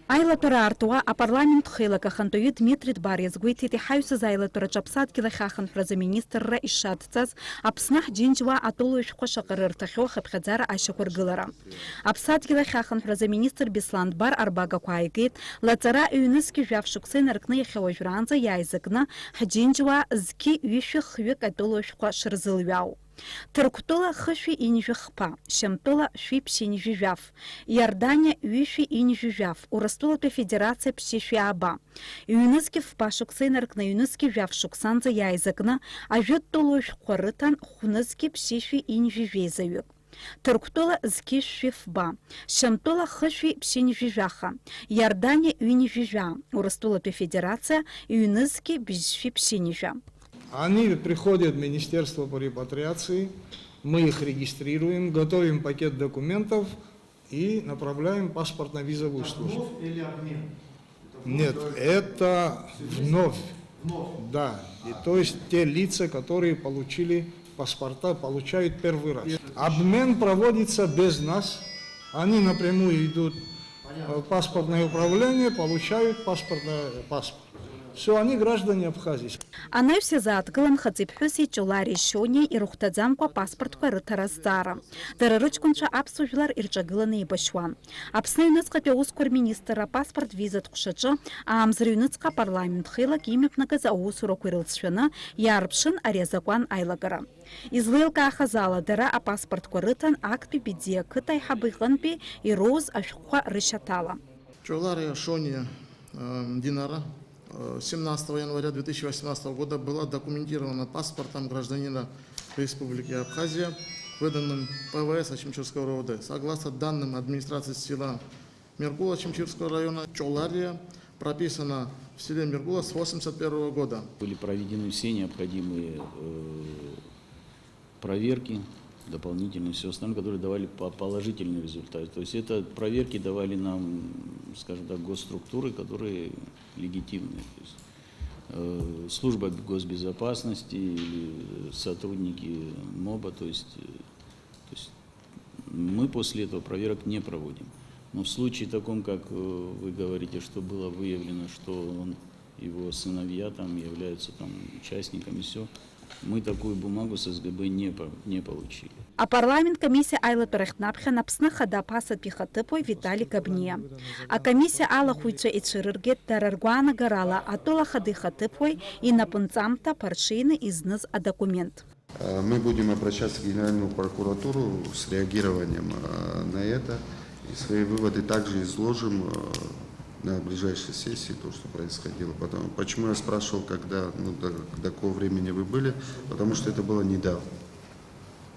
Айлатора артуа апарламент хилака хантою Дмитрий Дбарьез гуйтити хайсыз айлатора чапсат килахахан фраза-министрра ишатцаз апснах джинджва атолуш қошақырыртахо хапхадзара ашақургылара. Апсат килахахан фраза-министр Беслан Бар арбага куайгит лацара юниски жавшуксын аркны хеважранза яйзакна джинджва зки юших юк атолуш қошырзылвяу. Тыркутола хышви инжихпа, шемтола шви псинжижав. Иордания вишви инжижав. Урастулата федерация псишвиаба. Юниски в пашуксынарк на юниски жав шуксанза яйзакна, а жет толуш хорытан хуниски псишви инжижезавюк. Тыркутола зкишвифба. Шемтола хышви псинжижаха. Иордания юнижижа. Урастулата федерация юниски бжишви псинжа. Они приходят в Министерство по репатриации, мы их регистрируем, готовим пакет документов и направляем паспортно-визовую службу. Вновь или обмен? Нет, это вновь. Да, и то есть те лица, которые получили паспорта, получают первый раз. Обмен проводится без нас, они напрямую идут в паспортное управление, получают паспорт. Все, они граждане Абхазии. Она все заткалом хаципхуси чула решение и рухтадзамку паспортку рытараздара. Дарарычкунша абсужлар ирчагыланы и башван. Абснайныцка пеускур министра паспорт визит кушачы, а амзрюныцка парламент хыла кимепнага за усуру курылсшына ярпшын арезакуан айлагара. Излылка ахазала дара а паспортку рытан акт пибиде кытай хабыгынпи и роз ашхуа рышатала. Чула решение Динара 17 января 2018 года была документирована паспортом гражданина Республики Абхазия, выданным ПВС Ачимчирского РОВД. Согласно данным администрации села Миргула Ачимчирского района, Чолария прописана в селе Миргула с 1981 года. Были проведены все необходимые проверки, дополнительные, все остальное, которые давали положительный результат. То есть это проверки давали нам, скажем так, госструктуры, которые легитимные. То есть, служба госбезопасности или сотрудники МОБа. То есть мы после этого проверок не проводим. Но в случае таком, как вы говорите, что было выявлено, что его сыновья там являются там участниками, все. Мы такую бумагу с СГБ не получили. А парламент комиссия Айла Турехнапха напсна хада пасат пихатыпой Виталий Кабния. А комиссия Алла Хуйча и Чирыргет Тараргуана Гарала атола хады хатыпой и напунцамта паршины изныз а документ. Мы будем обращаться в Генеральную прокуратуру с реагированием на это. И свои выводы также изложим на ближайшей сессии, то, что происходило. Почему я спрашивал, когда, до какого времени вы были? Потому что это было недавно.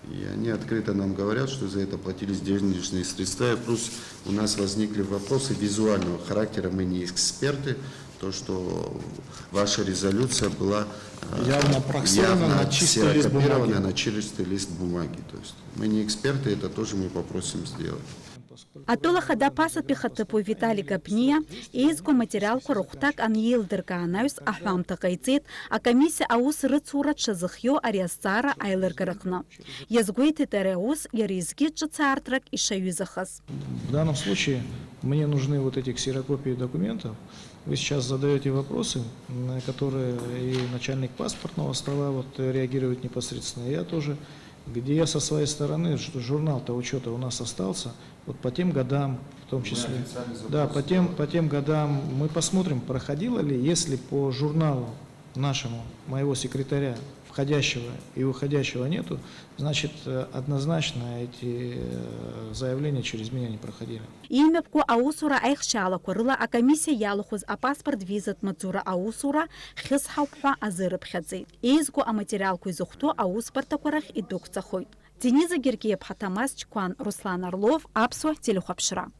И они открыто нам говорят, что за это платились денежные средства. И плюс у нас возникли вопросы визуального характера. Мы не эксперты. То, что ваша резолюция была явно ксерокопирована на чистый лист бумаги. То есть мы не эксперты, это тоже мы попросим сделать. Атола хада пасат пихатыпой Виталий Кабния изго материал корухтак ан елдырка анаюс ахвам такайцит, а комиссия аус рыцурат шазыхьё ариастара айлыр карахна. Язгуйты тареус яризги чацартрак и шаюзахас. В данном случае мне нужны вот эти ксерокопии документов. Вы сейчас задаете вопросы, на которые и начальник паспортного стола вот реагирует непосредственно, я тоже. Где я со своей стороны, что журнал-то учета у нас остался, вот по тем годам, в том числе, да, по тем годам мы посмотрим, проходило ли, если по журналу нашему, моего секретаря, входящего и выходящего нету, значит, однозначно эти заявления через меня не проходили. Имепку аусура айхшала курыла, а комиссия ялухуз а паспорт визит мацура аусура хисхаупха азырып хадзей. Изгу а материалку изухту ауспорта курах и дукцахойт. Дениза Гергиев Хатамас Чкуан Руслан Орлов, Апсуа, Телехопшира.